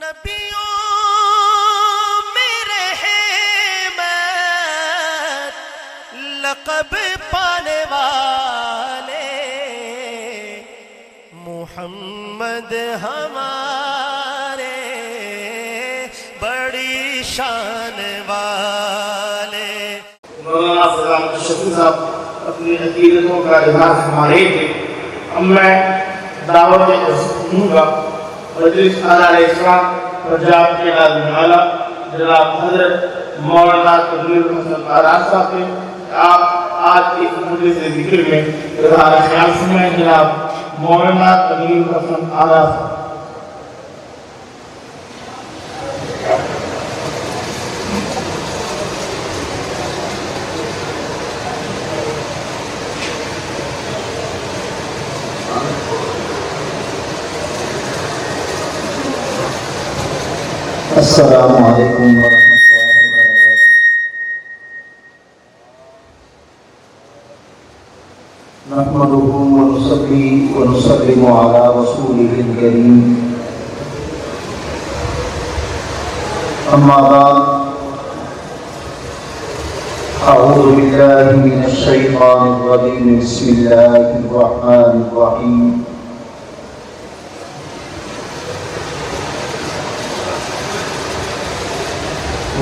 نبیوں میں رحمت لقب پانے والے محمد ہمارے بڑی شان والے۔ مولانا فضل شفیع صاحب اپنی عقیدتوں کا اظہار فرما رہے تھے۔ اب میں دعوت دوں گا مجلس علیہ السلام پنجاب کے عالم اعلیٰ جناب حضرت مولانا تقدیر حسن آراز صاحب کے آپ آج کی مجلس ذکر میں اظہار خیال فرمائیں۔ جناب مولانا تقدیر حسن آراز صاحب۔ السلام علیکم ورحمۃ اللہ وبرکاتہ۔ نحمده ونصلي ونسلم على رسوله الكريم، اما بعد، اعوذ باللہ من الشیطان الرجیم، بسم اللہ الرحمن الرحیم۔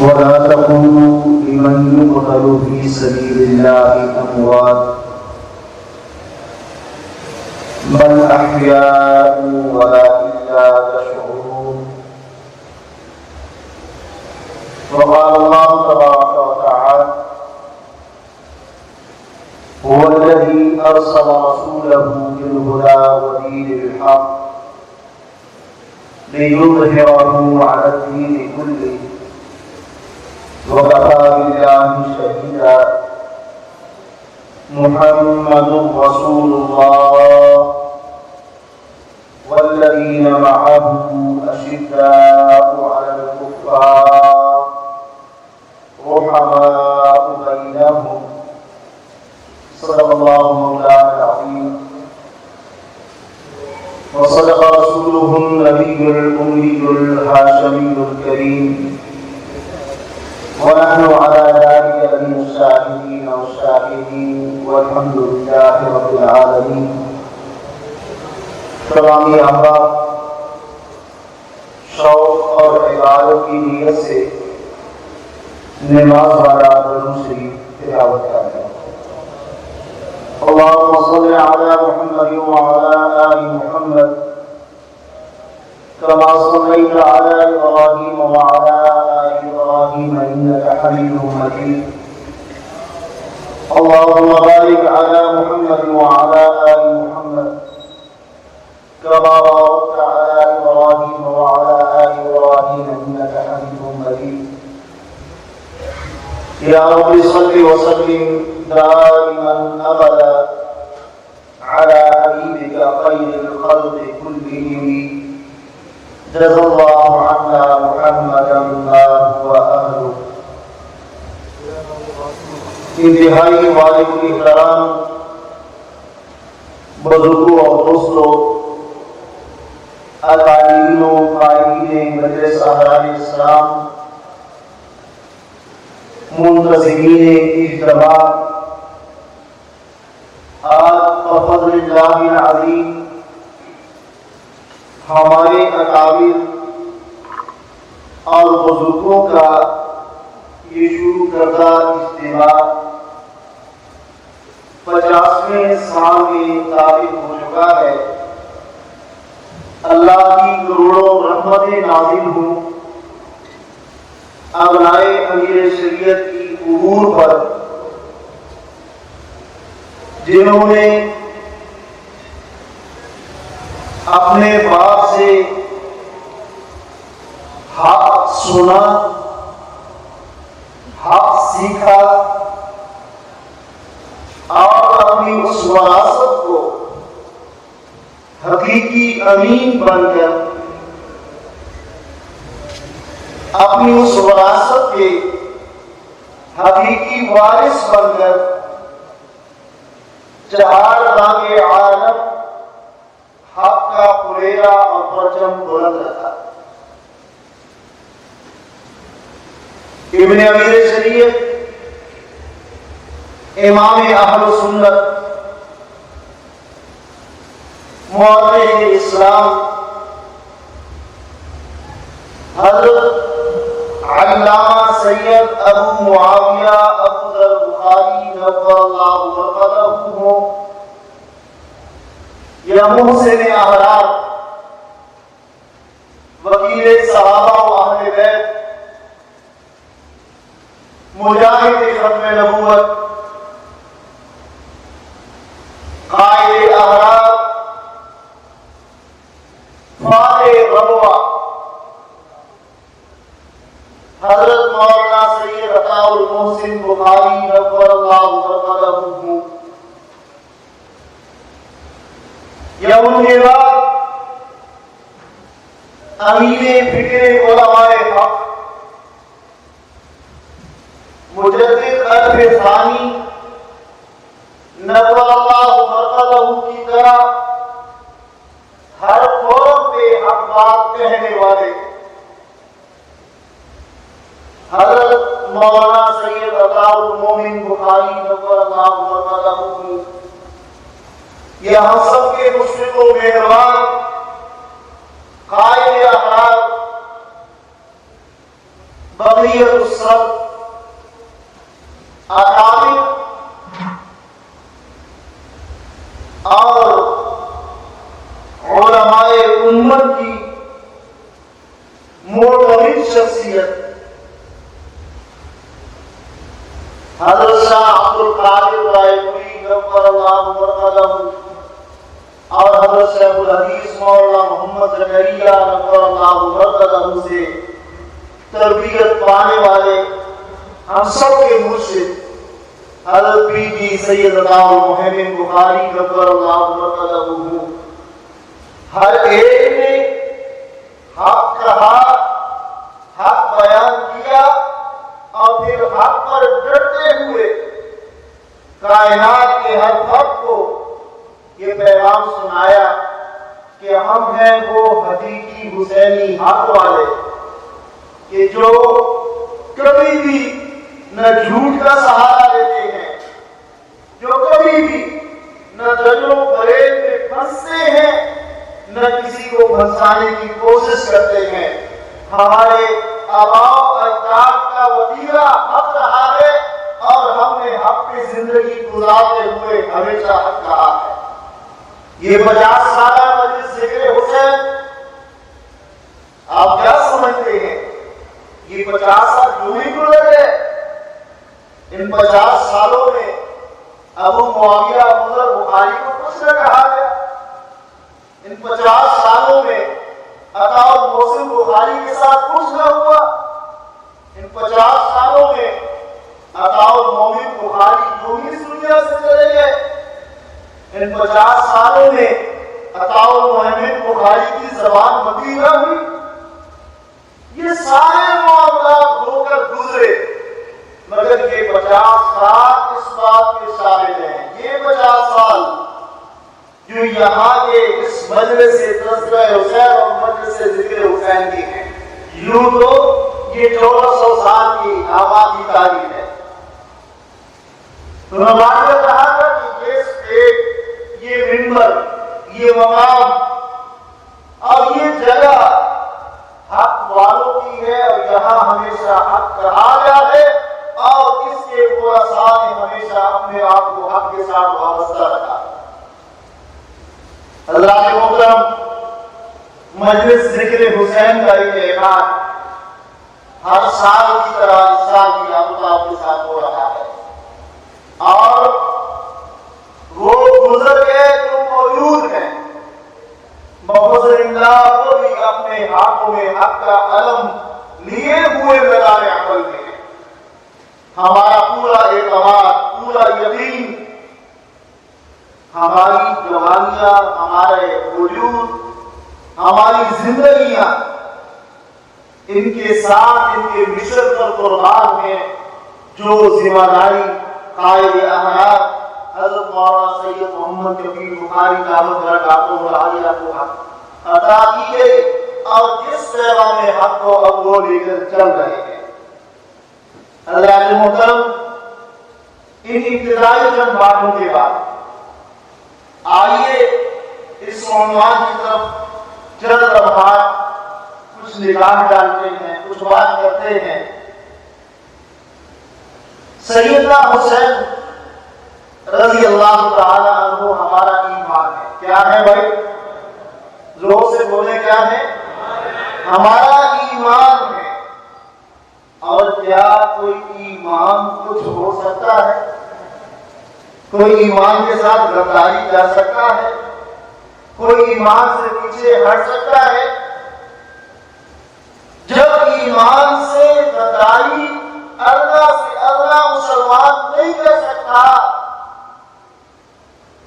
وَلَا تَقُولُوا لِمَنْ يُقْتَلُ فِي سَبِيلِ اللَّهِ أَمْوَاتٌ بَلْ أَحْيَاءٌ وَلَٰكِن لَّا تَشْعُرُونَ۔ وقال الله تبارك وتعالى: هو الذي أرسل رسوله بالهدى ودين الحق ليظهره على الدين كله وكفى بالله شهيدا۔ محمد رسول الله والذين معه أشداء على الكفار رحماء بينهم، صدق الله مولانا العظيم وصدق رسوله النبي الأمي الهاشمي الكريم، ونحن على ذلك من الشاهدين والشاكرين والحمد لله رب العالمين۔ تمامی احباب، شوق اور عبادت کی نیت سے نماز والا درود شریف تلاوت کریں۔ اللهم صل على محمد وعلى آل محمد كما صليت على إبراهيم وعلى آل إبراهيم إنك حميد مجيد۔ اللهم بارك على محمد وعلى آل محمد كما باركت على إبراهيم وعلى آل إبراهيم إنك حميد مجيد۔ يا رب صل وسلم دائما أبدا على حبيبك خير الخلق كلهم، جزا الله عنا محمدا الله وأهله۔ انتہائی والد اکرام، بزرگوں اور دوستوں، اکابرین و قائدین مجلس احرار اسلام، منتظمین اجتماع، آج بفضل اللہ العظیم ہمارے اکابر اور بزرگوں کا یہ شروع کردہ اجتماع 50ویں سال میں داخل ہو چکا ہے۔ اللہ کی کروڑوں رحمتیں نازل ہوں ابنائے امیر شریعت کی قبور پر، جنہوں نے اپنے باپ سے حق سنا، حق سیکھا اور اپنی اس وراثت کو حقیقی امین بن کر، اپنی اس وراثت کے حقیقی وارث بن کر چہار باغ عالم، حق کا پریرا اور پرچم بلند رکھا۔ ابن امیر شریعت امام اہل سنت مورخ اسلام حضرت علامہ سید ابو معاویہ ابو ذر بخاری نور اللہ مرقدہ یا محسن احرار وکیل صحابہ و اہل بیت مجاہد ختم نبوت قائد احرار فاتح ربوہ حضرت مولانا سید عطاء المحسن بخاری نور اللہ مرقدہ یا ان کے بعد امیر فکر علماء حق مجدد قلب ثانی نور اللہ مرقدہ کی طرح ہر قوم پہ حق بات کہنے والے حضرت مولانا سید عطاء المومن بخاری نور اللہ مرقدہ یہ ہم سب کے مشفق و مہربان قائد احرار بقیت الصبر اکابر اور علماء امت کی معتمد شخصیت حضرت شاہ عبد القادر رائے پوری نور اللہ مرقدہ اور حضرت شیخ الحدیث مولانا محمد زکریا نور اللہ مرقدہ سے تربیت پانے والے ہم سب کے مرشد حضرت پیر جی سید عطاء المحمد بخاری نور اللہ مرقدہ ہر ایک نے حق کہا، حق بیان کیا اور پھر حق پر ڈٹتے ہوئے کائنات کے ہر فرد کو یہ پیغام سنایا کہ ہم ہیں وہ حقیقی حسینی حق والے کہ جو کبھی بھی نہ جھوٹ کا سہارا لیتے ہیں، جو کبھی بھی نہ دجل و فریب میں پھنستے ہیں، نہ کسی کو پھنسانے کی کوشش کرتے ہیں۔ ہمارے آباء و اجداد کا وتیرہ حق رہا ہے اور ہم نے حق کی زندگی گزارتے ہوئے ہمیشہ حق کہا ہے۔ یہ 50 سالہ مجلس ذکر حسین آپ کیا سمجھتے ہیں؟ یہ 50 سال جو ہی گزر گئے، ان 50 سالوں میں ابو معاویہ ابو ذر بخاری کو کچھ نہ کہا گیا، ان 50 سالوں میں عطاء المحسن بخاری کے ساتھ کچھ نہ ہوا، ان 50 سالوں میں عطاء المومن بخاری جو ہی اس دنیا سے چلے گئے، ان 50 سالوں میں عطاء المحمد بخاری کی زبان مبین نہ ہوئی۔ یہ سارے معاملات ہو کر گزرے، مگر یہ 50 سال اس بات کے شاہد ہیں، یہ 50 سال جو یہاں کے اس مجلس تذکرہ حسین اور مجلس ذکر حسین کی ہیں، یوں تو یہ 1400 سال کی آبادی تاریخ ہے۔ تو میں بات کر رہا تھا کہ یہ اسٹیج، یہ منبر، یہ مقام اور یہ جگہ حق والوں کی ہے اور یہاں ہمیشہ حق کہا گیا ہے اور اس کے ورثاء نے ہمیشہ اپنے آپ کو حق کے ساتھ وابستہ رکھا۔ حضرات محترم، مجلس ذکر حسین کا یہ اعلان ہر سال کی طرح اس سال بھی آپ کے ساتھ ہو رہا ہے اور وہ گزر گئے جو موجود ہیں، بفضل اللہ وہ بھی اپنے ہاتھوں میں حق کا علم لیے ہوئے میدان عمل میں ہیں۔ ہمارا پورا اعتماد، پورا یقین، ہماری جوانیاں، ہمارے وجود، ہماری زندگیاں ان کے ساتھ، ان کے مشن پر قربان ہیں جو ذمہ داری قائد احرار حضرت مولانا سید محمد کبیر بخاری دعوت برکاتہ العالیہ کو عطا کی گئی اور جس پیغام حق کو اب وہ لے کر چل رہے ہیں۔ اللہ کے محترم، ان ابتدائی چند باتوں کے بعد آئیے اس عنوان کی طرف چند لمحات کچھ نگاہ ڈالتے ہیں، کچھ بات کرتے ہیں۔ سیدنا حسین رضی اللہ تعالی عنہ ہمارا ایمان ہے۔ کیا ہے بھائی؟ زور سے بولے، کیا ہے؟ ہمارا ایمان ہے۔ اور کیا کوئی ایمان کچھ ہو سکتا ہے؟ کوئی ایمان کے ساتھ غداری کر سکتا ہے؟ کوئی ایمان سے پیچھے ہٹ سکتا ہے؟ جب ایمان سے غداری اللہ سے اللہ مسلمان نہیں کر سکتا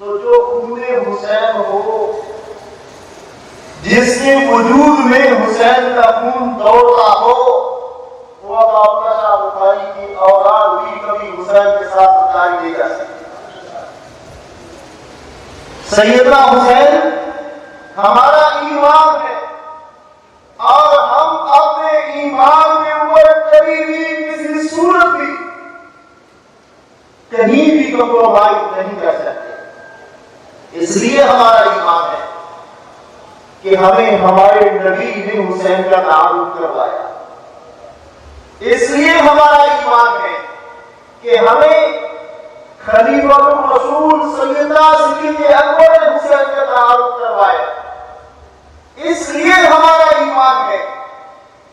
تو جو خون حسین ہو، جس کے وجود میں حسین کا خون دوڑتا ہو، وہ اب شاہ بخاری کی اولاد بھی کبھی حسین کے ساتھ غداری نہیں کر سکتی۔ سیدنا حسین ہمارا ایمان ہے، اور ہم اپنے ایمان کے اوپر کبھی بھی کسی صورت بھی کہیں بھی کمپرومائز نہیں کر سکتے۔ اس لیے ہمارا ایمان ہے کہ ہمیں ہمارے نبی نے حسین کا تعارف کروایا۔ اس لیے ہمارا ایمان ہے کہ ہمیں خلیفہ الرسول سیدنا صدیق اکبر نے حسین کا تعارف کروایا۔ اس لیے ہمارا ایمان ہے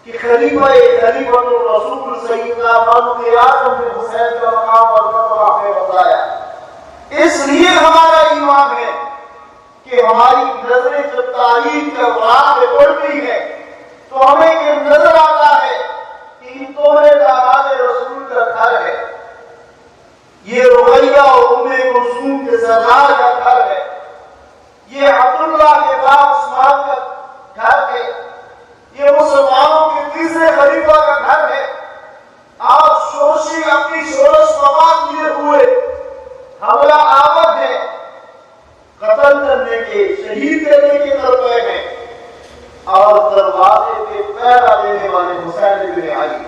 کہ خلیفہ الرسول سیدنا فاروق اعظم نے حسین کا مقام اور مرتبہ ہمیں بتایا۔ اس لیے ہمارا ایمان ہے کہ ہماری نظریں جب تاریخ کے اوراق میں پڑتی ہے تو ہمیں یہ نظر آتا ہے کہ ان دونوں داماد رسول کا گھر ہے، یہ رقیہ اور ام کلثوم کے سردار کا گھر ہے، یہ عبداللہ کے باپ عثمان کا گھر ہے، یہ مسلمانوں کے تیسرے خلیفہ کا گھر ہے۔ آپ شورشی اپنی شورش مقام لیے ہوئے حملہ آمد ہے، قتل کرنے کے، شہید کرنے کے طرف ہے، اور دروازے پہ پہرا دینے والے حسین بن علی۔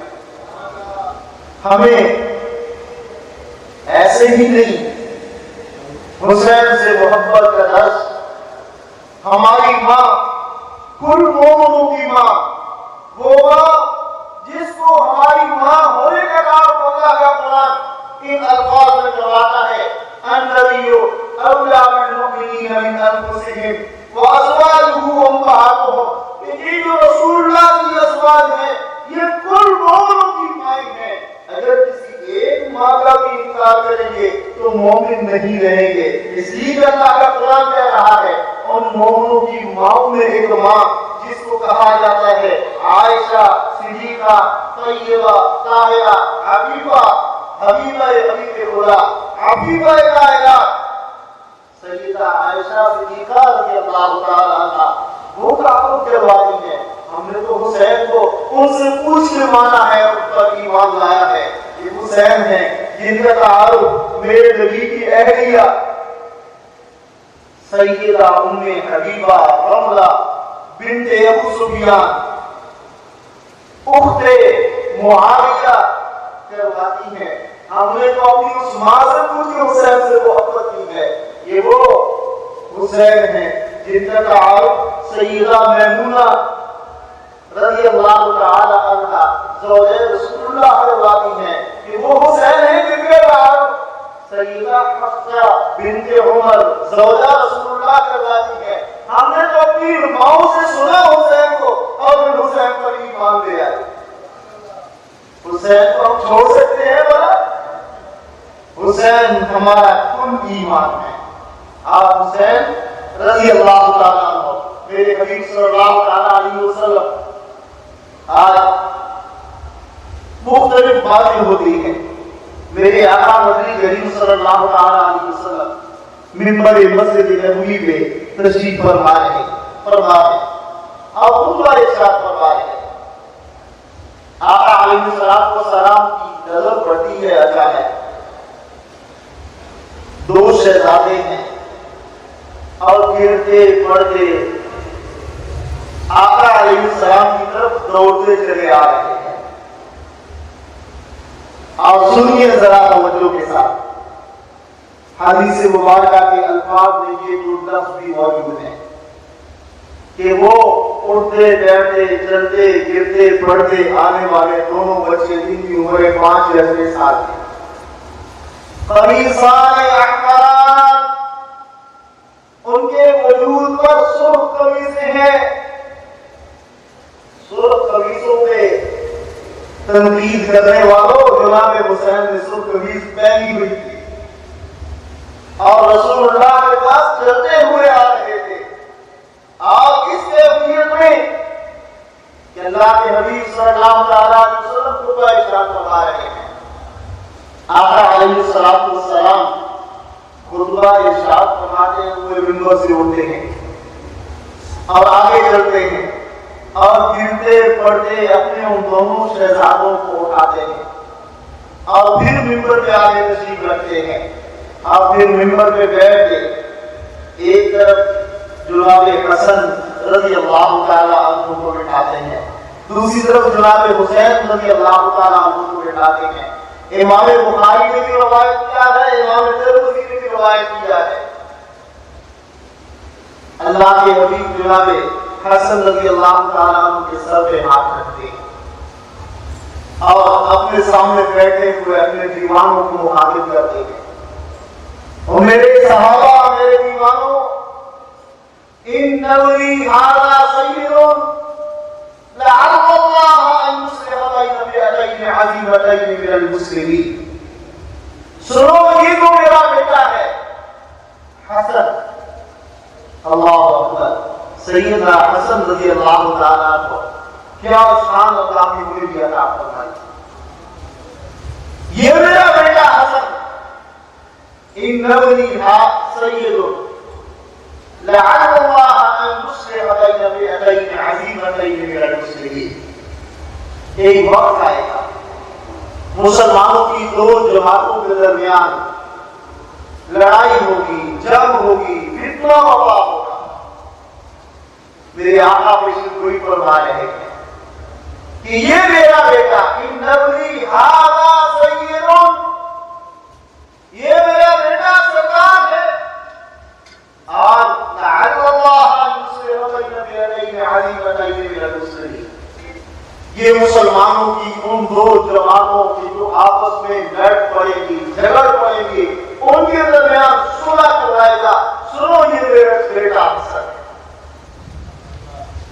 ہمیں ایسے ہی نہیں حسین سے محبت کا درس ہماری ماں، کل مومنوں کی ماں، وہ ماں جس کو ہماری ماں ہونے کا نام اللہ کا قرآن ان الفاظ میں کرواتا ہے، النبی اولی بالمؤمنین من انفسہم وازواجہ امہاتہم، کہ یہ جو رسول اللہ کی ازواج ہیں یہ کل مومنوں کی مائیں ہیں۔ اگر کسی ایک ماں کا بھی انکار کریں گے تو مومن نہیں رہیں گے۔ اس لیے اللہ کا قرآن کہہ رہا ہے ان مومنوں کی ماؤں میں ایک ماں جس کو کہا جاتا ہے عائشہ صدیقہ طیبہ طاہرہ حبیبہ حبیب خدا حبیبہ کائنات سیدہ عائشہ صدیقہ رضی اللہ تعالی عنہا، وہ تعارف کرواتی ہیں۔ ہم نے تو حسین کو ان سے پوچھ کے مانا ہے، ان پر ایمان لایا ہے۔ یہ حسین ہیں جن کا تعارف میرے نبی کی اہلیہ سیدہ ام حبیبہ رملہ بنت ابو سفیان اخت معاویہ کرواتی ہیں۔ ہم نے تو اپنی اس ماں سے پوچھ کے حسین سے محبت کی ہے۔ یہ وہ حسین ہیں جن کا تعارف سیدہ میمونہ رضی اللہ تعالی عنہا زوجہ رسول اللہ کرواتی ہیں کہ وہ حسین ہیں جن کا تعارف سیدہ حفصہ بنت عمر زوجہ رسول اللہ کرواتی ہیں۔ ہم نے تو اپنی ماؤں سے سنا حسین کو اور حسین پر ایمان لے آئے۔ حسین کو ہم چھوڑ سکتے ہیں بھلا؟ حسین ہمارا کل ایمان ہے۔ آپ حسین رضی اللہ تعالیٰ عنہ، میرے حبیب صلی اللہ تعالیٰ علیہ وسلم، آج مختلف باتیں ہوتی ہیں۔ میرے آقا مدنی کریم صلی اللہ تعالیٰ علیہ وسلم منبر مسجد نبوی پہ تشریف فرما رہے ہیں، آپ خود ارشاد فرما رہے ہیں۔ آقا علیہ السلام کی نظر پڑتی ہے اچانک، دو شہزادے ہیں اور گرتے پڑتے آقا علیہ السلام کی طرف دوڑتے چلے آ رہے ہیں۔ اور سنیے ذرا توجہ کے ساتھ، حدیث مبارکہ کے الفاظ میں یہ دو لفظ بھی موجود ہیں کہ وہ اٹھتے بیٹھتے چلتے گرتے پڑھتے آنے والے دونوں بچے جن کی عمریں 5 یا 6 سال کی، قمیصان احمران، ان کے وجود پر سرخ قمیصیں ہیں، سرخ قمیصوں پہ تنقید کرنے والوں جناب حسین نے سرخ قمیص پہنی ہوئی تھی اور رسول اللہ کے پاس چلتے ہوئے آ رہے تھے، آپ اس کیفیت میں کہ اللہ کے حبیب صلی اللہ علیہ وسلم خطبہ ارشاد فرما رہے ہیں، آقا علیہ السلام خطبہ ارشاد فرماتے ہوئے منبر سے اٹھتے ہیں اور آگے چلتے ہیں اور گرتے پڑتے اپنے ان دونوں شہزادوں کو اٹھاتے ہیں اور پھر منبر پہ آگے تشریف رکھتے ہیں اور پھر منبر پہ بیٹھ کے ایک طرف جناب حسن رضی اللہ تعالیٰ عنہ کو بٹھاتے ہیں، دوسری طرف جناب حسین رضی اللہ تعالیٰ عنہ کو بٹھاتے ہیں۔ امام بخاری نے بھی روایت کیا ہے، امام ترمذی نے بھی روایت کیا ہے، اللہ کے حبیب جناب حسن رضی اللہ تعالیٰ عنہ کے سر پہ ہاتھ رکھتے ہیں اور اپنے سامنے بیٹھے ہوئے اپنے دیوانوں کو مخاطب کرتے ہیں، اور میرے صحابہ، میرے دیوانوں، ان ابنی ھذا سید لعل اللہ ان یصلح بین فئتین عظیمتین من المسلمین، سنو یہ تو میرا بیٹا ہے حسن، اللہ اکبر، سیدنا حسن رضی اللہ تعالیٰ عنہ، کیا شان اللہ نے مجھے بھی عطا فرمائی، یہ میرا بیٹا حسن، ان ابنی سید لعل اللہ ان یصلح بین فئتین عظیمتین من المسلمین۔ ایک وقت آئے گا مسلمانوں کی دو جماعتوں کے درمیان لڑائی ہوگی، جنگ ہوگی، فتنہ وبا ہوگا، میرے آقا پیشن گوئی فرما رہے ہیں کہ یہ میرا بیٹا ان ابنی ھذا سید، یہ میرا بیٹا سردار ہے، اور لعل اللہ ان یصلح بین فئتین عظیمتین من المسلمین، یہ مسلمانوں کی ان دو جماعتوں کی جو آپس میں لڑ پڑے گی، جھگڑ پڑے گی، ان کے درمیان صلح کرائے گا، سنو یہ میرا بیٹا حسن ہے۔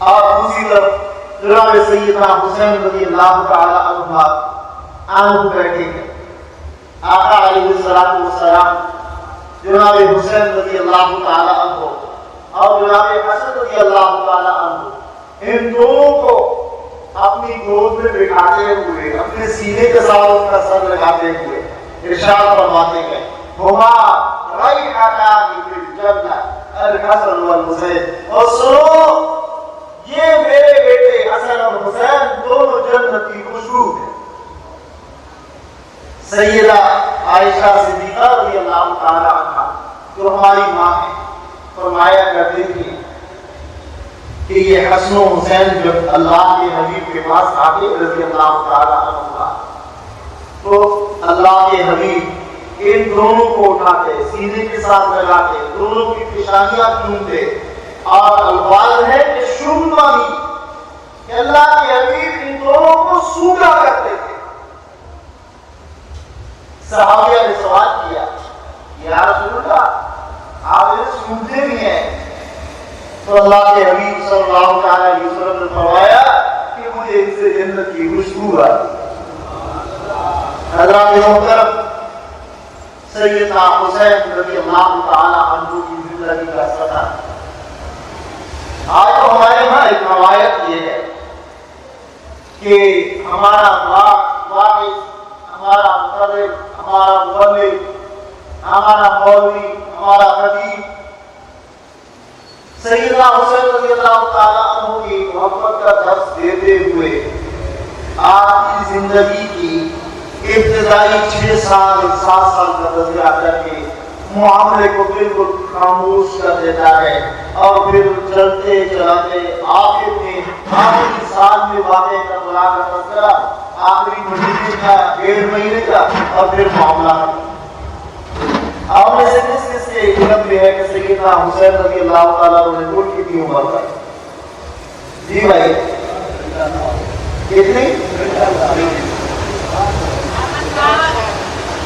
اور دوسری طرف جناب سیدنا حسین رضی اللہ تعالی عنہ بیٹھے ہیں، آقا علیہ السلام جناب حسین رضی اللہ تعالی عنہ اور جناب حسن رضی اللہ تعالی عنہ، ان دونوں کو اپنی گود میں بٹھاتے ہوئے اپنے سینے کے ساتھ ان کا سر لگاتے ہوئے ارشاد فرماتے ہیں، ہما ریحتان فی الجنہ الحسن والحسین، اور سنو یہ میرے بیٹے حسن اور حسین دونوں جنت کی خوشبو ہیں۔ سیدہ عائشہ صدیقہ رضی اللہ تعالی عنہا جو ہماری ماں ہے فرمایا کرتی تھی کہ یہ حسن و حسین جب اللہ کے حبیب کے پاس آتے رضی اللہ تعالی عنہ تو اللہ کے حبیب ان دونوں کو اٹھاتے سینے کے ساتھ لگاتے دونوں کی پیشانیاں چومتے اور الفاظ ہے کہ شمانی کہ اللہ کے حبیب ان دونوں کو سونگا کرتے تھے۔ صحابیہ نے سوال کیا یا رسول اللہ آپ انہیں سونگتے بھی ہیں؟ تو اللہ کے حبیب صلی اللہ علیہ وسلم نے فرمایا کہ مجھے ان سے جنت کی خوشبو آتی۔ حضرات محترم، سیدنا حسین رضی اللہ تعالی عنہ کی زندگی کا سفر، آج تو ہمارے یہاں ایک روایت یہ ہے کہ ہمارا واعظ، ہمارا مقرر، ہمارا مبلغ، ہمارا مولوی، ہمارا خطیب سیدنا حسین رضی اللہ تعالیٰ عنہ کی محبت کا درس دیتے ہوئے آپ کی زندگی کی ابتدائی 6 سال 7 سال کا تذکرہ کر کے معاملے کو بالکل خاموش کر دیتا ہے اور پھر چلتے چلاتے آخر میں آخری سال میں واقع کربلا کا تذکرہ آخری مہینے کا 1.5 مہینے کا اور پھر معاملہ آپ میں سے کس کے علم میں ہے کہ سیدنا حسین رضی اللہ تعالیٰ عنہ نے کل کتنی عمر کا؟ جی بھائی کتنی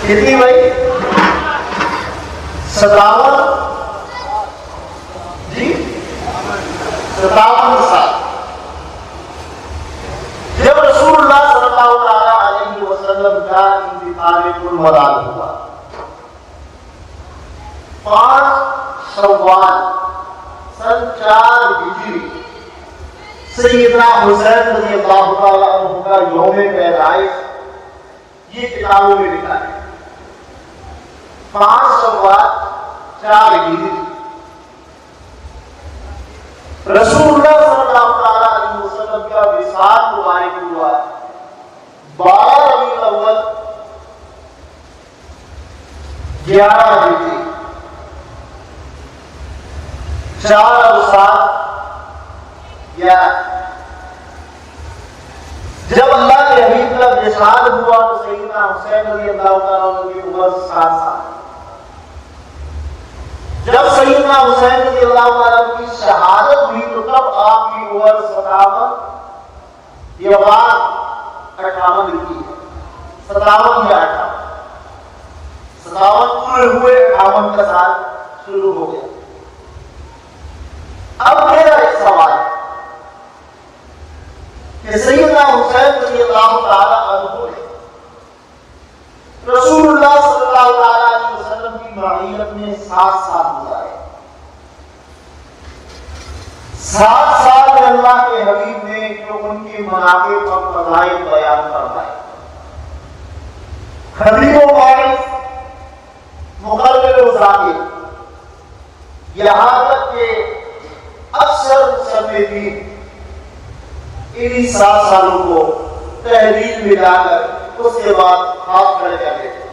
کتنی بھائی 57 جی 57 سال جب رسول اللہ صلی اللہ علیہ وسلم کا انتقال المراد ہوا 5 شوال سن 4 ہجری سیدنا حسین رضی اللہ تعالیٰ عنہ کا یوم پیدائش یہ کتابوں میں لکھا ہے 5 شوال 4 ہجری رسول اللہ صلی اللہ علیہ وسلم کا وصال مبارک ہوا 12 ربیع الاول 11 ہجری 4 اوساط یا جب اللہ کے حبیب کا وصال ہوا تو سیدنا حسین رضی اللہ تعالیٰ عنہ کی عمر 7 سال جب سیدنا حسین رضی اللہ تعالیٰ عنہ کی شہادت ہوئی تو تب آپ کی عمر 57 یہ بات 58 لکھی ہے 57 یا 58 پورے ہوئے 58 کا سال شروع ہو گیا اب میرا ایک سوال ہے کہ سیدنا حسین رضی اللہ تعالیٰ عنہ نے رسول اللہ صلی اللہ علیہ وسلم کی معیت میں 7 سال گزارے 7 سال میں اللہ کے حبیب نے جو ان کے مناقب اور فضائل بیان فرمائے حبیب و باعث مقرر و ذاکر یہاں تک کہ اکثر مسلمین انہی 7 سالوں کو تحلیل میں لا کر اس کے بعد ہاتھ کھڑے کر لیتے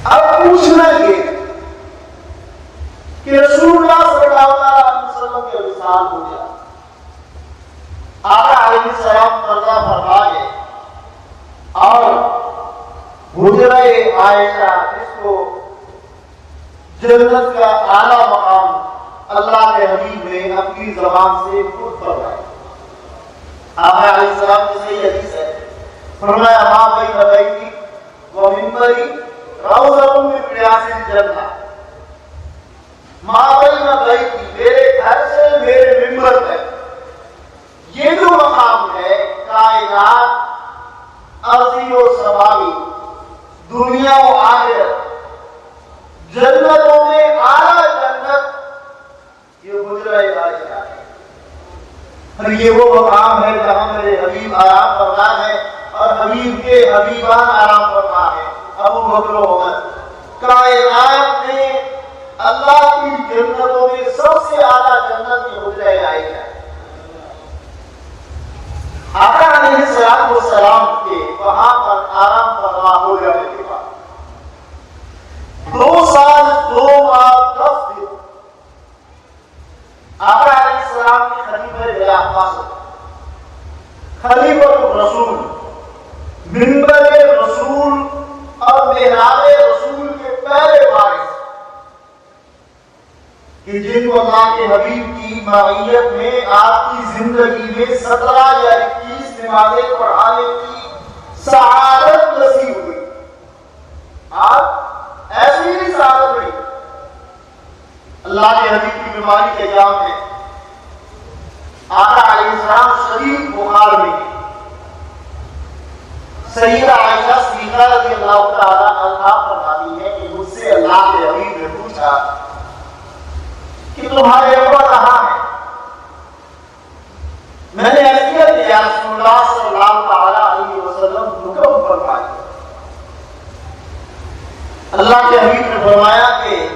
اب پوچھنا یہ کہ رسول اللہ صلی اللہ علیہ وسلم کے وصال ہو گیا آقا علیہ السلام پردہ فرما گئے اور حجرہ عائشہ جس کو جنت کا اعلیٰ مقام اللہ کے حبیب نے اپنی زبان سے خود فرمایا آقا علیہ السلام کی صحیح حدیث ہے فرمایا ماں بین بیتی و منبری روضۃ من ریاض الجنہ ماں بین بیتی میرے گھر سے میرے منبر تک یہ جو مقام ہے کائنات ارضی و سماوی دنیا و آخرت جنتوں میں اعلیٰ جنت یہ حجرہ عائشہ ہے اور یہ وہ مقام ہے جہاں میرے حبیب آرام فرما ہے اور حبیب کے حبیبان آرام فرما ہے ابو بکر و عمر کائنات میں اللہ کی جنتوں میں سب سے اعلیٰ جنت یہ حجرہ عائشہ ہے آقا علیہ السلام کے وہاں پر آرام فرما ہو جانے کے بعد 2 سال 2 ماہ 10 دن آقا علیہ السلام کے خلیفہ خلافت خلیفۃ الرسول منبر رسول اور محراب رسول کے پہلے وارث کہ جن کو اللہ کے حبیب کی معیت میں آپ کی زندگی میں 17 یا 21 نمازیں پڑھانے کی سعادت نصیب ہوئی آپ ایسی ہی سعادت ہوئی اللہ کے حبیب کی بیماری کے جام میں آقا علیہ السلام شدید بخار میں سیدہ عائشہ صدیقہ رضی اللہ تعالیٰ عنہا فرماتی ہے کہ مجھ سے اللہ کے حبیب نے پوچھا کہ تمہارے ابا کہاں ہیں میں نے عرض کیا کہ یا رسول اللہ صلی اللہ علیہ وسلم حکم فرمائے اللہ کے حبیب نے فرمایا کہ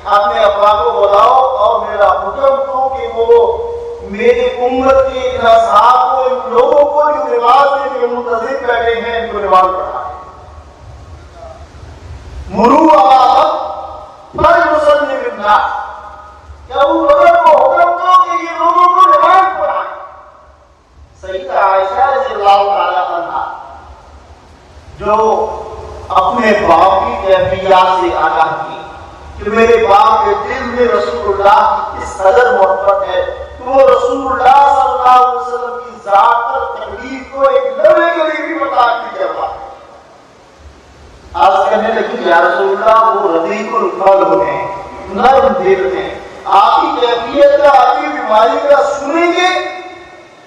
اپنے ابا کو بلاؤ اور میرا حکم دو کہ وہ میری امت کے ان اصحاب کو ان لوگوں کو جو نماز کے لیے منتظر بیٹھے ہیں ان کو نماز پڑھائیں مرو ابا فلیصلی بالناس کیا ابو بکر کو حکم دو کہ یہ لوگوں کو نماز پڑھائیں سیدہ عائشہ جو اپنے باپ کی کیفیات سے آگاہ کی کہ میرے باپ کے دل میں رسول اللہ کی اس قدر محبت ہے کہ وہ رسول اللہ صلی اللہ علیہ وسلم کی ذات پر تکلیف کو ایک لمحے کے لیے بھی بتا نہیں کرتا. آج کہنے لگی یا رسول اللہ وہ رقیق القلب ہیں، نرم دل ہیں، آپ کی کیفیت کا، آپ کی بیماری کا سنیں گے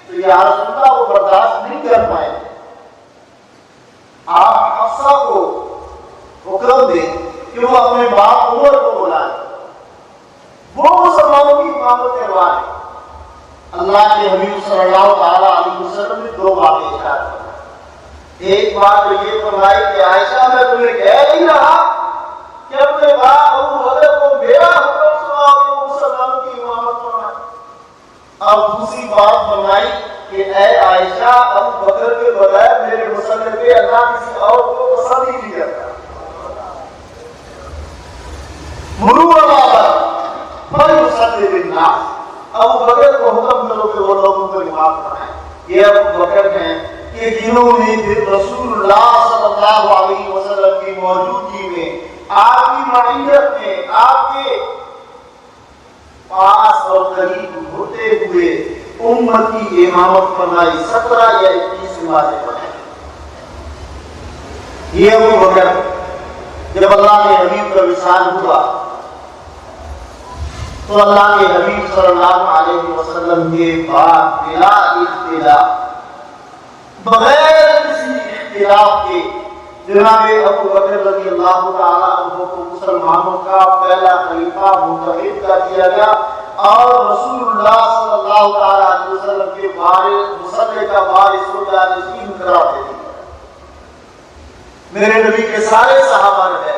تو یا رسول اللہ وہ برداشت نہیں کر پائیں. آپ حفصہ کو حکم دیں کہ وہ اپنے باپ عمر کو بلائیں، وہ مسلمانوں کی امامت کروائیں. اللہ کے حبیب صلی اللہ علیہ وسلم نے دو باتیں ارشاد فرمائیں. ایک بات تو یہ فرمائی کہ عائشہ میں تمہیں کہہ نہیں رہا کہ اپنے باپ ابو بکر کو میرا حکم سناؤ کہ وہ مسلمانوں کی امامت فرمائے. اور دوسری بات فرمائی کہ اے عائشہ ابو بکر کے بغیر میرے مسئلے پہ اللہ کسی اور کو پسند ہی نہیں کرتا. مروا بابا فلیصلی بالناس، ابو بکر کو حکم کرو کہ وہ لوگوں کو امام بنائیں. یہ ابو بکر ہیں کہ جنہوں نے رسول اللہ صلی اللہ علیہ وسلم کی موجودگی میں، آپ کی معیت میں، آپ کے پاس اور قریب ہوتے ہوئے امت کی امامت فرمائی. 17 یا 21 نمازیں پڑھیں. یہ ابو بکر جب اللہ کے حبیب کا وصال ہوا تو اللہ کے حبیب صلی اللہ علیہ وسلم کے بعد بلا اختلاف، بغیر کسی اختلاف کے، جناب ابو بکر رضی اللہ تعالیٰ عنہ کو مسلمانوں کا پہلا خلیفہ منتخب کر دیا گیا اور رسول اللہ صلی اللہ علیہ وسلم کے مصلی کا وارث و جانشین قرار دے دیا. میرے نبی کے سارے صحابہ نے،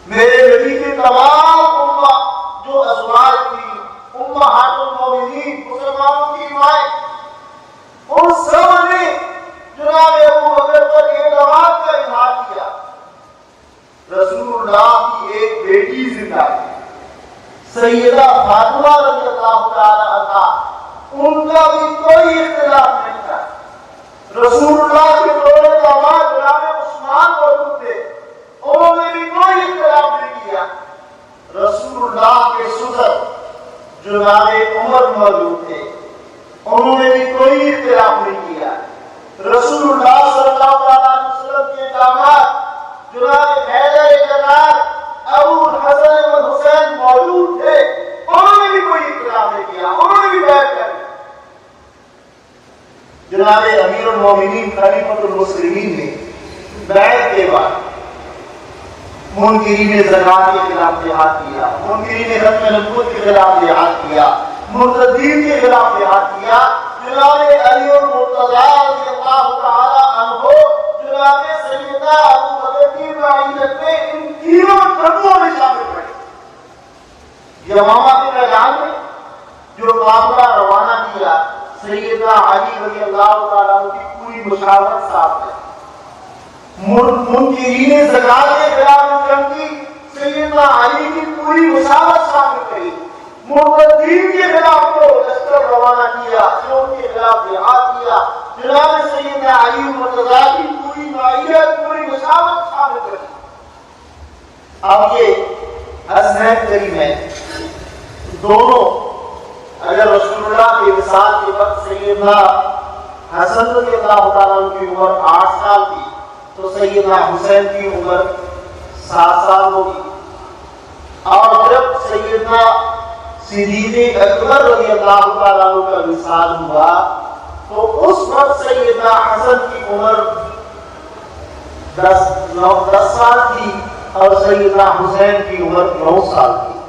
میرے نبی کے تمام امہ جو ازواج تھی، امہات المومنین، مسلمانوں کی مائیں، ان سب نے جناب ابو بکر پر اعتماد کا اظہار کیا. رسول اللہ کی ایک بیٹی زندہ تھی، سیدہ فاطمہ رضی اللہ تعالی عنہا، ان کا بھی کوئی اختلاف نہیں تھا. رسول اللہ کے دور داماد جناب عثمان موجود تھے، انہوں نے بھی کوئی اختلاف نہیں کیا. رسول اللہ کے سسر جناب عمر موجود تھے، انہوں نے بھی کوئی اختلاف نہیں کیا. رسول اللہ صلی اللہ علیہ وسلم کے داماد جناب حیدر جناب ابو الحسن والحسین موجود تھے، انہوں نے بھی کوئی اختلاف نہیں کیا، انہوں نے بھی بیعت کر لی. جناب امیر المومنین خلیفۃ المسلمین نے بیعت کے بعد منکرین زکات کے خلاف جہاد کیا، منکرین ختم نبوت کے خلاف جہاد کیا، مرتدین کے خلاف جہاد کیا. جناب علی المرتضی رضی اللہ تعالی عنہ جناب سیدنا ابو بکر کی معیت میں ان تینوں جنگوں میں شامل ہوئے. یمامہ کے میدان میں جو قافلہ روانہ کیا، سیدنا علی رضی اللہ تعالی عنہ کی پوری مشاورت ساتھ ہے. منکرین زکات کے خلاف جنگ کی، سیدنا علی کی پوری مشاورت شامل کری. مرتدین کے خلاف جو لشکر روانہ کیا، جو ان کے خلاف جہاد کیا، جناب سیدنا علی مرتضی کی پوری معیت، پوری مشاورت شامل کری. اب یہ حسنین کریمین دونوں، اگر رسول اللہ کے وصال کے وقت سیدنا حسن رضی اللہ تعالیٰ عنہ کی عمر 8 سال تھی تو سیدنا حسین کی عمر 7 سال ہوگی. اور جب سیدنا صدیق اکبر رضی اللہ تعالیٰ عنہ کا وصال ہوا تو اس وقت سیدنا حسن کی عمر 10 سال تھی اور سیدنا حسین کی عمر 9 سال تھی.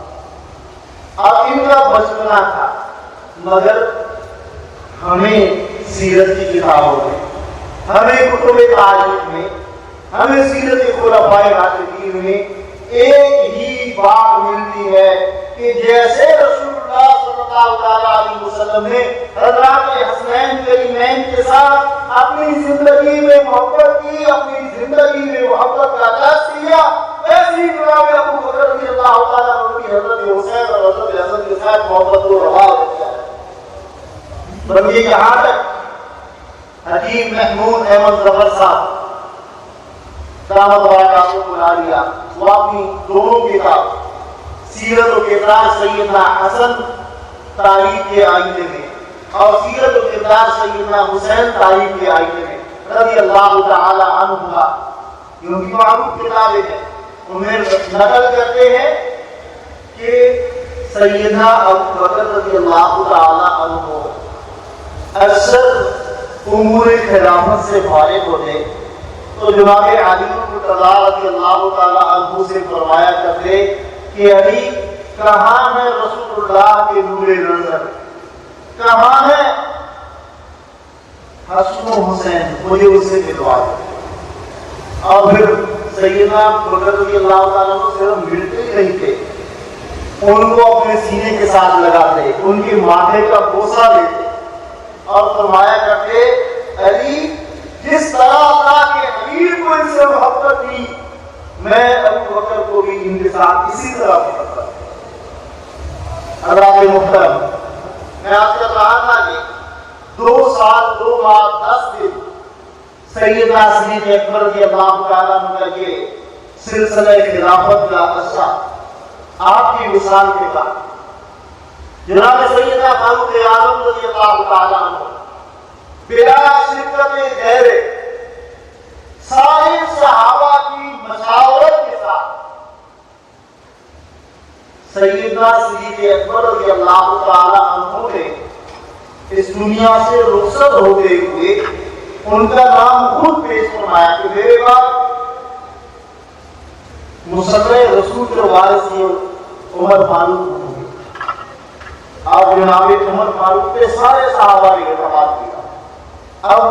اب ان کا بچپنا تھا، مگر ہمیں سیرت کی کتابوں میں، ہمیں کتب تاریخ میں، ہمیں سیرت خلفائے راشدین میں ایک ہی بات ملتی ہے کہ جیسے رسول اللہ صلی اللہ علیہ وسلم نے حضرات حسنین کریمین کے ساتھ اپنی زندگی میں محبت کی، اپنی زندگی میں محبت کا درس دیا، ایسی ہی جناب ابو بکر رضی اللہ تعالیٰ عنہ کی حضرت حسین اور حضرت حسن کے ساتھ محبت کو روا دیا ہے. بلکہ یہاں تک حکیم محمود احمد ظفر صاحب دعوت برکات کو بلا لیا. وہ اپنی دونوں کتاب سیرت و کردار سیدنا حسن تاریخ کے آئینے میں اور سیرت و کردار سیدنا حسین تاریخ کے آئینے میں رضی اللہ تعالی عنہما جو بھی معروف کتابیں ہیں انہیں نقل کرتے ہیں کہ سیدنا ابو بکر رضی اللہ تعالی عنہ اکثر امور خلافت سے فارغ ہوتے تو جناب علی رضی اللہ تعالی عنہ سے فرمایا کرتے کہ علی کہاں ہے رسول اللہ کے نور نظر، کہاں ہے حسن و حسین، مجھے اسے دلوا دو. اور پھر سیدنا بکر رضی اللہ تعالیٰ عنہ صرف ملتے ہی نہیں تھے، ان کو اپنے سینے کے ساتھ لگاتے، ان کے ماتھے کا بوسہ لیتے اور فرمایا کرتے علی جس طرح اللہ کے حبیب کو ان سے محبت تھی میں ابو بکر کو بھی ان کے ساتھ اسی طرح محبت تھی. حضرات محترم، میں آپ سے کہا تھا کہ 2 سال 2 ماہ 10 دن سیدنا صدیق اکبر رضی اللہ تعالیٰ عنہ کا یہ سلسلہ خلافت کا عرصہ آپ کی وصال کے بعد جناب سیدنا فاروق اعظم رضی اللہ تعالیٰ عنہ بلا شرکت غیر سارے صحابہ کی مشاورت کے ساتھ سیدنا صدیق اکبر رضی اللہ تعالی عنہ نے اس دنیا سے رخصت ہوتے ہوئے ان کا نام خود پیش فرمایا کہ میرے بعد مصطفی رسول کے وارث عمر فاروق ہوں گے. آپ جناب عمر فاروق کے سارے صحابہ نے اعتماد کیا. اب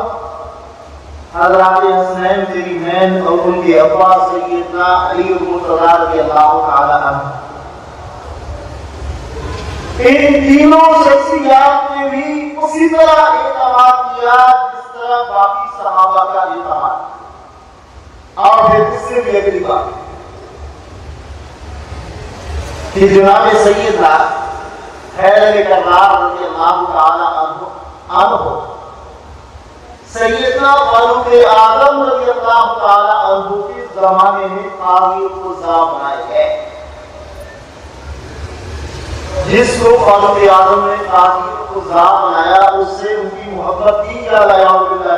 حضرات حسنین کریمین اور ان کے ابا سیدنا علی المرتضیٰ رضی اللہ تعالی عنہ، ان تینوں شخصیات نے بھی اسی طرح اعتماد کیا جس طرح باقی صحابہ کا اعتماد. اور پھر اس سے بھی اگلی بات کہ جناب سیدنا حیدر کرار رضی اللہ تعالی عنہ سیدنا فاروق اعظم رضی اللہ تعالی عنہ کے زمانے میں قاضی القضاء بنائے گئے. جس کو فاروق اعظم نے قاضی القضاء بنایا اس سے ان کی محبت تھی یا لا یعوذ باللہ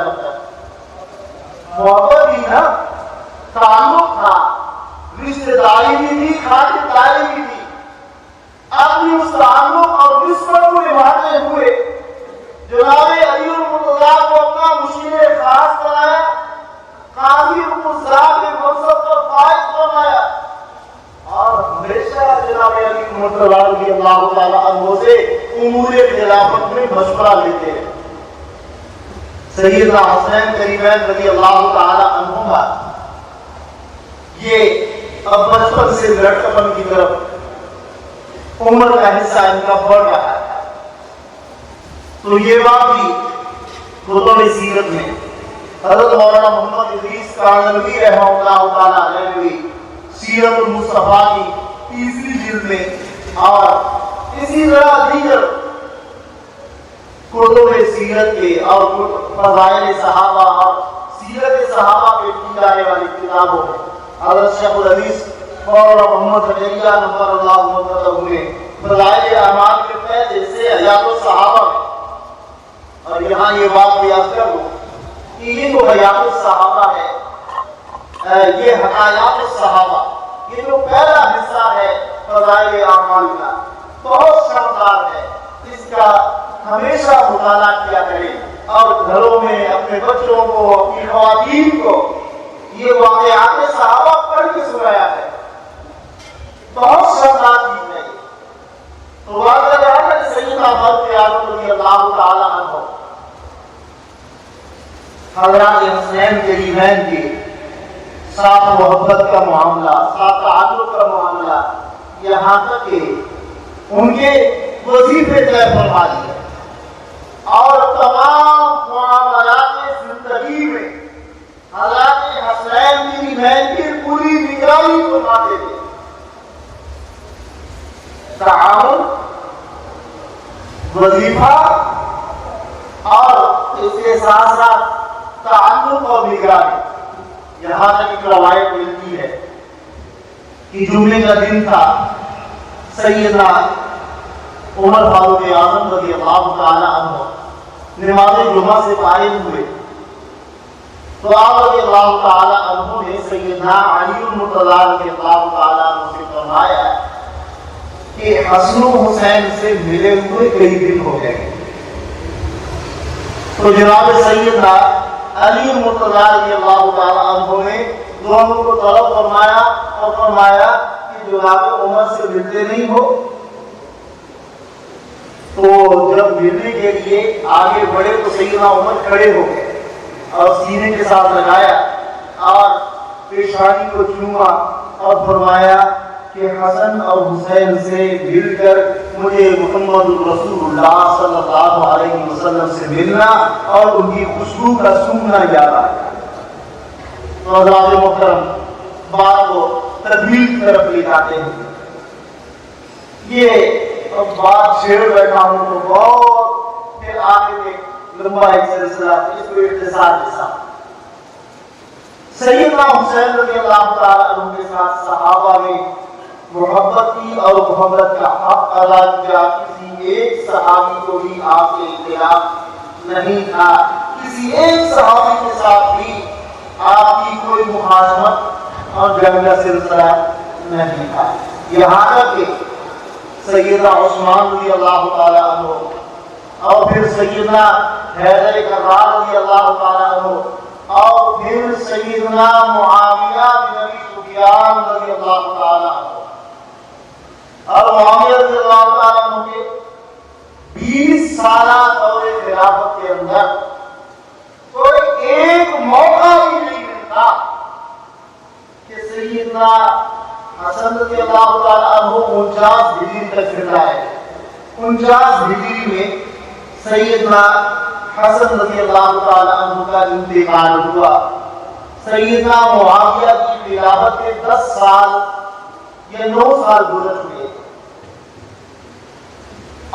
محبت ہی نا، تعلق تھا، رشتہ داری بھی تھی، خاطرداری بھی تھی. اپنی اس تعلق اور نسبت کو نبھاتے ہوئے جناب علی المرتضیٰ کو اپنا مشیر خاص بنایا، قاضی القضاء کے منصب پر فائز بنایا اور ہمیشہ جناب علی المرتضیٰ رضی اللہ تعالی عنہ سے امور خلافت میں مشورہ لیتے ہیں. سیدنا حسین کریمین رضی اللہ تعالی عنہما یہ اب بچپن سے لڑکپن کی طرف عمر کا حصہ ان کا بڑھ رہا ہے. تو یہ بات بھی کتب سیرت میں حضرت مولانا محمد ادریس کانگلوی رحمہ اللہ تعالیٰ علیہ نے بھی سیرت المصطفیٰ کی 3 جلد میں اور اسی طرح دیگر کتب سیرت کے اور فضائل صحابہ اور سیرت صحابہ پہ کی جانے والی کتابوں میں حضرت شیخ الحدیث مولانا محمد زکریا نور اللہ مرتضی نے فضائل اعمال کے پہلے سے حیات الصحابہ میں، اور یہاں یہ بات بیان کر دوں کہ یہ جو حیات الصحابہ ہے، یہ حکایات الصحابہ، یہ جو پہلا حصہ ہے فضائل اعمال کا بہت شاندار ہے. اس کا ہمیشہ مطالعہ کیا کریں اور گھروں میں اپنے بچوں کو، اپنی خواتین کو یہ واقعات صحابہ پڑھ کے سنایا ہے. بہت شاندار چیز ہے. تو واقعہ ہے کہ سیدنا فاروق اعظم رضی اللہ تعالی عنہ حضرات حسنین کریمین کے ساتھ محبت کا معاملہ، ساتھ تعلق کا معاملہ، یہاں تک کہ ان کے وظیفے طے فرما دیے اور تمام معاملات زندگی میں حضرات حسنین کریمین کی پوری نگرانی فرماتے تھے. تعاون، وظیفہ اور اس کے ساتھ ساتھ تعلق اور نگرانی، یہاں تک ایک روایت ملتی ہے کہ جمعے کا دن تھا، سیدنا عمر فاروق اعظم رضی اللہ تعالی عنہ نماز جمعہ سے قائم ہوئے تو آپ رضی اللہ تعالی عنہ نے سیدنا علی المرتضیٰ رضی اللہ تعالی عنہ سے فرمایا کہ حسن و حسین سے ملے ہوئے کئی دن ہو گئے. تو جناب سیدنا علی المرتضیٰ رضی اللہ تعالی عنہ نے دونوں کو طلب فرمایا اور فرمایا کہ جناب عمر سے ملتے نہیں ہو. تو جب ملنے کے لیے آگے بڑھے تو سیدنا عمر کھڑے ہو گئے اور سینے کے ساتھ لگایا اور پیشانی کو چوما اور فرمایا کہ حسن اور حسین سے مل کر مجھے محمد رسول اللہ صلی اللہ علیہ وسلم سے ملنا اور ان کی خوشبو کا سونگنا یاد آیا. تو حضرات محترم بات کو تدبیر کی طرف لے جاتے ہیں. یہ بات چھیڑ بیٹھا ہوں تو بہت پھر آگے میں لمبا ایک سلسلہ اس کو اختصار کے ساتھ. سیدنا حسین رضی اللہ تعالی عنہ کے ساتھ صحابہ نے محبت کی اور محبت کا حق ادا کیا. کسی ایک صحابی کو بھی آپ سے اختلاف نہیں تھا، کسی ایک صحابی کے ساتھ بھی آپ کی کوئی مخاصمت اور جنگ کا سلسلہ نہیں تھا. یہاں تک کہ سیدنا عثمان رضی اللہ تعالی عنہ اور پھر سیدنا حیدر کرار رضی اللہ تعالی عنہ اور پھر سیدنا معاویہ بن ابی سفیان رضی اللہ تعالی عنہ اور معاویہ رضی اللہ تعالی عنہ کے 20 سالہ دور خلافت کے اندر کوئی ایک موقع بھی نہیں ملتا کہ سیدنا حسن رضی اللہ تعالی عنہ 49 ہجری تک زندہ ہے. 49 ہجری میں سیدنا حسن رضی اللہ تعالی عنہ کا انتقال ہوا. سیدنا معاویہ کی خلافت کے 10 سال یا 9 سال گزر چکے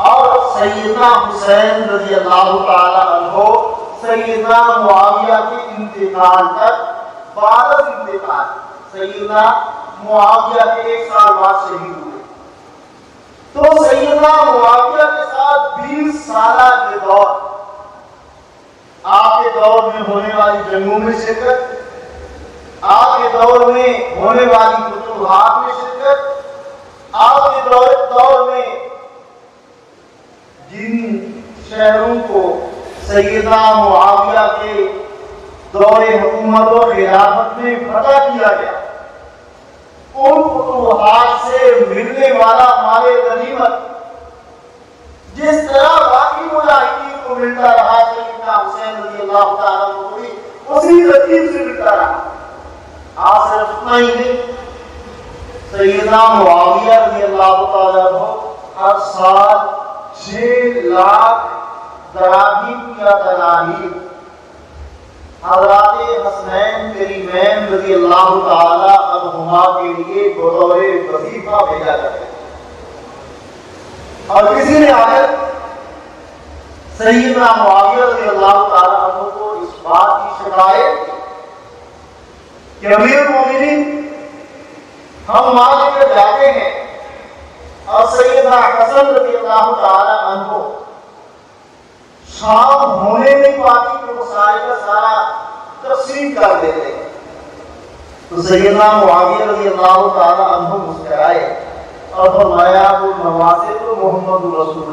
اور سیدنا حسین رضی اللہ تعالی عنہ سیدنا معاویہ کے انتقال تک بعد از انتقال سیدنا معاویہ کے 1 سال بعد شہید ہوئے. تو سیدنا معاویہ کے ساتھ 20 سالہ کے دور، آپ کے دور میں ہونے والی جنگوں میں شرکت، آپ کے دور میں ہونے والی فتوحات میں شرکت، آپ کے دور میں جن شہروں کو سیدنا معاویہ کے دور حکومت و خلافت میں فتح کیا گیا، ان فتوحات سے ملنے والا مال غنیمت جس طرح باقی مجاہدین کو ملتا رہا سیدنا حسین رضی اللہ تعالیٰ عنہ کو بھی اسی ترتیب سے ملتا رہا. آپ صرف اتنا ہی نہیں، سیدنا معاویہ رضی اللہ تعالیٰ عنہ ہر سال 6 لاکھ دراہیم یا دنانیر حضرات حسنین کریمین رضی اللہ تعالی عنہما کے لیے بطور وظیفہ بھیجا کرتے تھے. اور کسی نے آ کر سیدنا معاویہ رضی اللہ تعالی عنہ کو اس بات کی شکایت کہ امیر المومنین ہم مال لے کر جاتے ہیں اور سیدنا حسن رضی اللہ تعالی عنہ شام ہونے نہیں پاتی کہ وہ سارے کا سارا تقسیم کر دیتے ہیں. تو سیدنا معاویہ رضی اللہ تعالی عنہ مسکرائے اور فرمایا وہ نوازے تو محمد رسول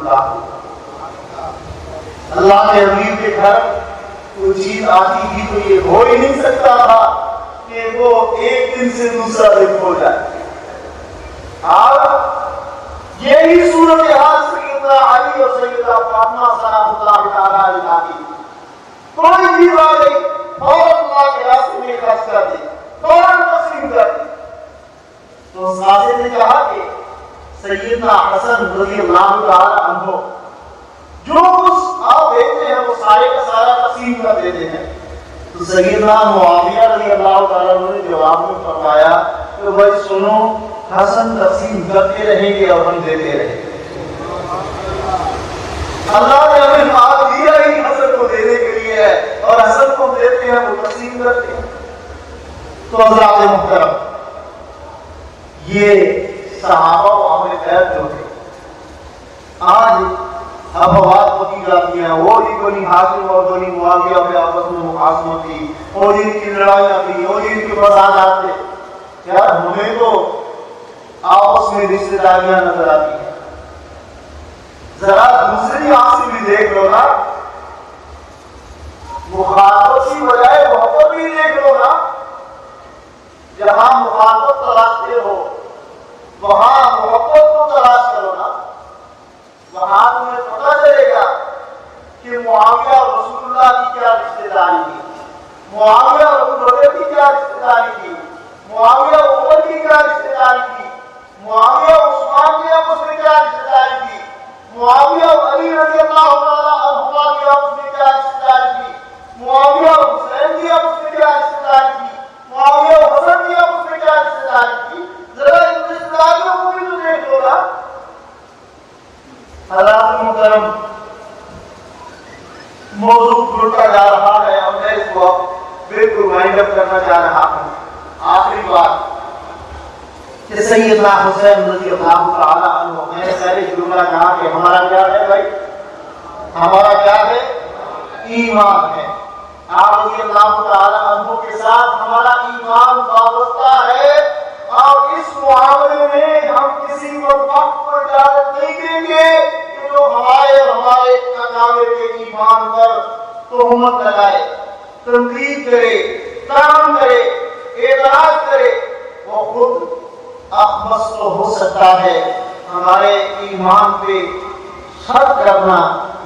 اللہ کے امیر کے گھر کوئی چیز آتی تھی تو یہ ہو ہی نہیں سکتا تھا کہ وہ ایک دن سے دوسرا دن ہو جائے. اور یہی صورتحال سیدنا علی اور سیدہ فاطمہ سلام اللہ تعالیٰ علیہ کی کوئی چیز آ گئی فوراً اللہ کے راستے میں خرچ کر دی، فوراً تقسیم کر دی. تو سازے نے کہا کہ سیدنا حسن رضی اللہ تعالیٰ عنہ جو کچھ آپ دیکھتے ہیں وہ سارے کا سارا تقسیم کر دیتے ہیں. تو سیدنا معاویہ رضی اللہ تعالیٰ عنہ نے جواب میں فرمایا کہ بھائی سنو، حسن تقسیم کرتے رہیں گے اور ہم دیتے رہیں گے. اللہ نے ہمیں مال دیا ہی حسن کو دینے کے لیے ہے اور حسن کو دیتے ہیں وہ تقسیم کرتے ہیں. تو حضرات محترم، یہ صحابہ و اہل بیت جو تھے، آج افواج ہوتی جاتی ہیں، وہ بنی ہاشم اور بنی معاویہ میں آپس میں مخاصمت تھی، اور ان کی لڑائیاں تھی، اور ان کے فسادات تھے. یار ہمیں تو آپس میں رشتے داریاں نظر آتی ہیں. ذرا دوسری آنکھ سے بھی دیکھ لو نا، مخالفت کی بجائے محبت بھی دیکھ لو نا. جہاں مخالفت تلاشتے ہو وہاں محبت کو تلاش کرو نا. وہاں تمہیں پتہ چلے گا کہ معاویہ اور رسول اللہ کی کیا رشتے داری تھی، معاویہ اور ابو بکر کی کیا رشتے داری تھی، معاویہ عمر کی کیا رشتے داری تھی، معاویہ عثمان کی آپس میں کیا رشتے داری تھی، معاویہ علی رضی اللہ عنہ کی آپس میں کیا رشتے داری تھی، معاویہ حسین کی آپس میں کیا رشتے داری تھی، معاویہ حسن کی آپس میں کیا رشتے داری تھی. ذرا ان رشتے داریوں کو بھی تو دیکھ لو نا. حضرات محترم، موضوع کھلتا جا رہا ہے اور میں اس کو بالکل وائنڈ اپ کرنا چاہ رہا ہوں. آخری بات کہ سیدنا حسین رضی اللہ تعالی عنہ، میں نے پہلے جملہ کہا کہ ہمارا کیا ہے بھائی، ہمارا کیا ہے، ایمان ہے. آپ رضی اللہ تعالی عنہ کے ساتھ ہمارا ایمان وابستہ ہے، اور اس معاملے میں ہم کسی وقت کو اجازت نہیں دیں گے کہ جو ہمارے اکابر کے ایمان پر تہمت لگائے، تنقید کرے، طعن کرے، اعتراض کرے. وہ خود اخمص تو ہو سکتا ہے، ہمارے ایمان پہ شک کرنا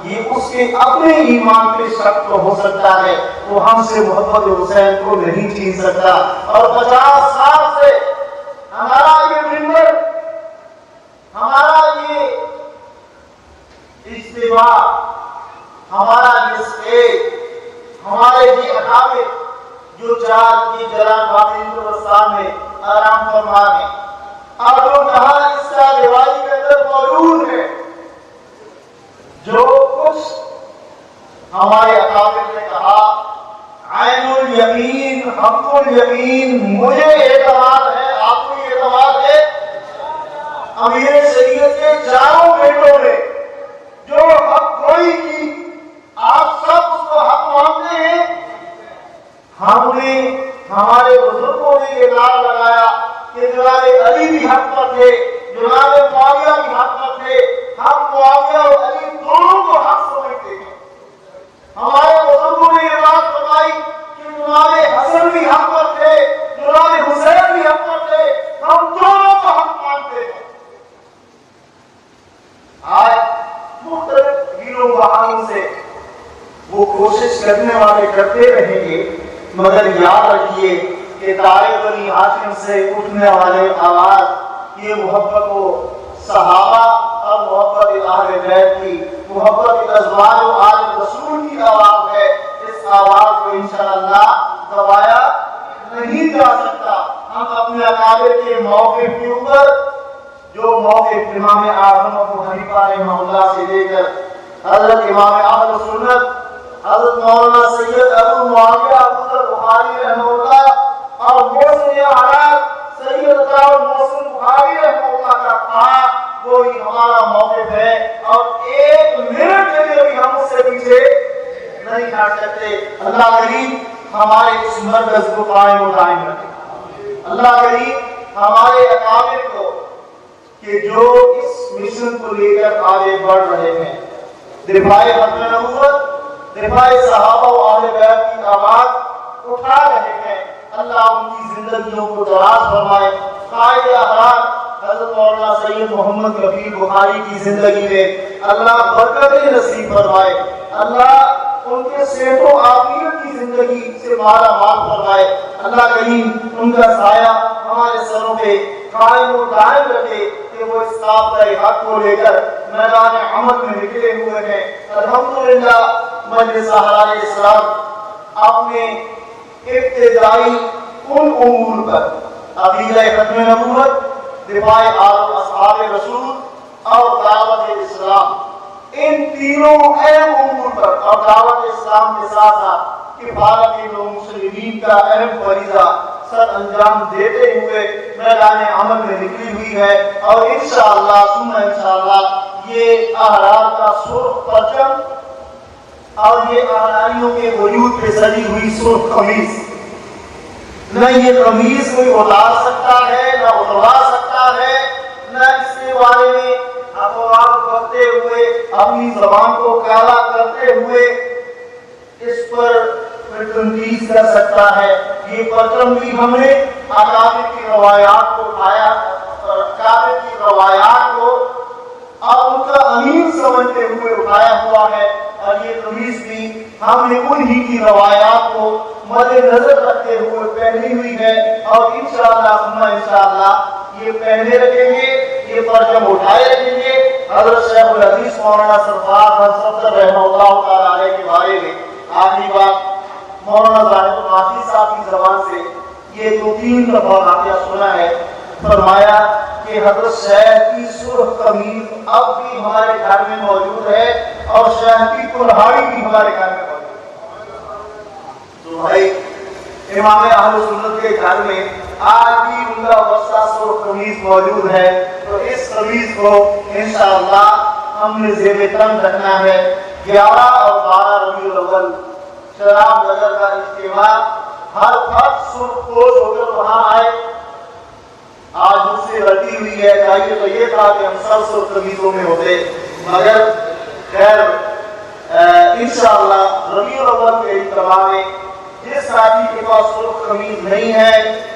یہ اس کے اپنے ایمان پہ شک تو ہو سکتا ہے. وہ ہم سے محبت حسین کو نہیں چھین سکتا. اور 50 سال سے ہمارا یہ منبر، ہمارا یہ اجتماع، ہمارا یہ اسٹیج، ہمارے یہ اکابر جو چار کی جلال باقی ہندوستان میں آرام فرما ہے، اور جو جہاں اس کا روایت کے اندر موجود ہے، جو کچھ ہمارے اکابر نے کہا، عین الیقین، حق الیقین، مجھے اعتماد ہے، آپ کو اعتماد ہے. امیر شریعت کے چاروں بیٹوں نے جو حق گوئی کی، آپ سب اس کو حق مانتے ہیں. ہم نے، ہمارے بزرگوں نے یہ نعرہ لگایا کہ جناب علی بھی حق پر تھے، جناب معاویہ بھی حق پر تھے. ہم معاویہ اور علی دونوں کو حق سمجھتے ہیں. ہمارے بزرگوں نے یہ بات بتائی کہ جناب حسن بھی حق پر تھے، جناب حسین بھی حق پر تھے. ہم دونوں کو حق مانتے ہیں. آج مختلف ہیروں بہانوں سے وہ کوشش کرنے والے کرتے رہیں گے، مگر یاد رکھیے کہ تارے بنی ہاشم سے اٹھنے والے آواز یہ محبت و صحابہ اور محبت اہل بیت کی، محبت ازواج و آل رسول کی آواز ہے. اس آواز کو انشاءاللہ دبایا نہیں جا سکتا. ہم اپنے اکابر کے موقف کے اوپر، جو موقف امام اعظم ابو حنیفہ رحمہ اللہ سے لے کر حضرت امام اہل سنت حضرت مولانا سید ابو معاویہ ابو بخاری رحمہ اللہ اور محسن حالات سید عطا محسن بخاری رحمہ اللہ کا کہا، وہی ہمارا موقف ہے. اور ایک منٹ کے لیے بھی ہم اس سے پیچھے نہیں ہٹ سکتے. اللہ کریم ہمارے اس مرکز کو قائم و دائم رکھے. اللہ کریم ہمارے اکابر کو کہ جو اس مشن کو لے کر آگے بڑھ رہے ہیں، دفاع ختم نبوت، دفاع صحابہ و اہل بیت کی آواز اٹھا رہے ہیں، اللہ ان کی زندگیوں کو دراز فرمائے. قائد احرار حضرت مولانا سید محمد کبیر بخاری کی زندگی میں اللہ برکتیں نصیب فرمائے. اللہ ان کے صحت و عافیت کی زندگی سے مالا مال فرمائے. اللہ کریم ان کا سایہ ہمارے سروں پہ قائم و دائم رکھے کہ وہ اس قابل حق کو لے کر میدان عمل میں نکلے ہوئے ہیں. الحمدللہ مجلس احرار اسلام اپنے ابتدائی ان امور پر، عقیدہ ختم نبوت، دفاع اصحاب رسول اور دعوت اسلام، ان تینوں اہم امور پر اور دعوت اسلام کے ساتھ ساتھ کفالت مسلمین کا اہم فریضہ مقصد انجام دیتے ہوئے میدان عمل میں نکلی ہوئی ہے، اور انشاءاللہ ثم انشاءاللہ یہ احرار کا سرخ پرچم اور یہ احراریوں کے وجود پہ سجی ہوئی سرخ قمیص، نہ یہ قمیص کوئی اتار سکتا ہے نہ اتروا سکتا ہے، نہ اس کے بارے میں افواہ کرتے ہوئے اپنی زبان کو کالا کرتے ہوئے اس پر تنقید کر سکتا ہے۔ یہ پرچم بھی ہم نے اکابر کی روایات کو اٹھایا، اکابر کی روایات کو اور ان کا امین سمجھتے ہوئے اٹھایا ہوا ہے، اور یہ قمیص بھی ہم نے انہی کی روایات کو مد نظر رکھتے ہوئے پہنی ہوئی ہے، اور انشاءاللہ یہ پہنے رکھیں گے، یہ پرچم اٹھائے رکھیں گے۔ حضرت شیخ الحدیث مولانا سرفراز حسن صفدر رحمہ اللہ تعالیٰ علیہ کے بارے میں آخری بات مولانا ظاہر القاسمی صاحب کی زبان سے یہ 2-3 دفعہ واقعہ سنا ہے، فرمایا کہ حضرت شیخ کی سرخ قمیص اب بھی ہمارے گھر میں موجود ہے، اور شیخ کی کلہاڑی بھی ہمارے گھر میں موجود ہے۔ تو بھائی امام اہل سنت کے گھر میں آج بھی ان کا وسطی سرخ قمیص موجود ہے، تو اس قمیص کو انشاءاللہ ہم نے زیب تن رکھنا ہے۔ 11 اور 12 ربیع الاول شراب نگر کا اجتماع، ہر فرد سرخ پوش ہو کر وہاں آئے۔ آج مجھ سے غلطی ہوئی ہے، چاہیے تو یہ تھا کہ ہم سب سرخ قمیصوں میں ہوتے، مگر خیر انشاءاللہ ربیع الاول کے اجتماع میں جس ساتھی کے پاس سرخ قمیص نہیں ہے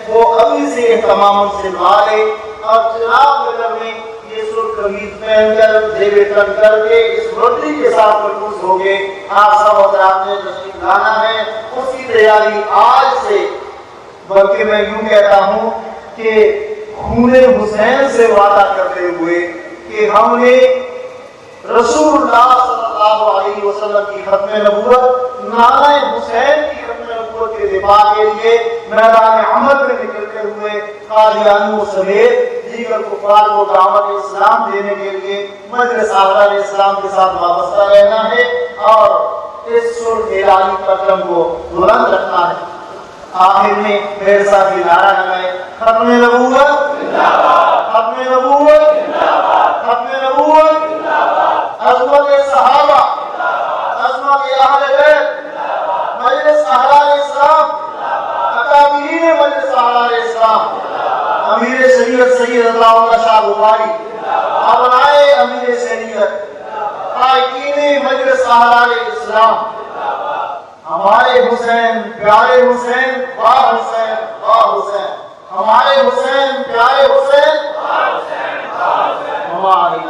وہ ابھی سے اہتمام سے لوا لے، اور چناب نگر میں یہ سرخ قمیص پہن کر زیب تن کر کے اس روٹی کے ساتھ ملبوس ہو گئے۔ آپ سب حضرات نے تشریف لانا ہے، اس کی تیاری آج سے، بلکہ میں یوں کہتا ہوں کہ خون حسین سے وعدہ کرتے ہوئے کہ ہم نے رسول اللہ صلی اللہ علیہ وسلم کی ختم نبوت، نالہ حسین کی ختم نبوت کے دفاع کے لیے میدان عمل میں نکلتے ہوئے قادیانیوں سمیت دیگر کفار کو دعوت اسلام دینے کے لیے مجلس احرار اسلام کے ساتھ وابستہ رہنا ہے، اور اس سرخ ہلالی پرچم کو بلند رکھنا ہے۔ آخر میں میرے ساتھ یہ نعرہ لگائے، ختم نبوت زندہ باد، ختم نبوت زندہ باد، ختم نبوت زندہ باد، عظمت صحابہ زندہ باد، عظمت اہل بیت زندہ باد، مجلس احرار اسلام زندہ باد، اکابرین مجلس احرار اسلام زندہ باد، امیر شریعت سید اللہ علیہ شاہ بخاری زندہ باد، ابنائے امیر شریعت قائدین مجلس احرار اسلام، ہمارے حسین پیارے حسین واہ حسین واہ حسین، ہمارے حسین پیارے حسین واہ حسین واہ حسین، ہماری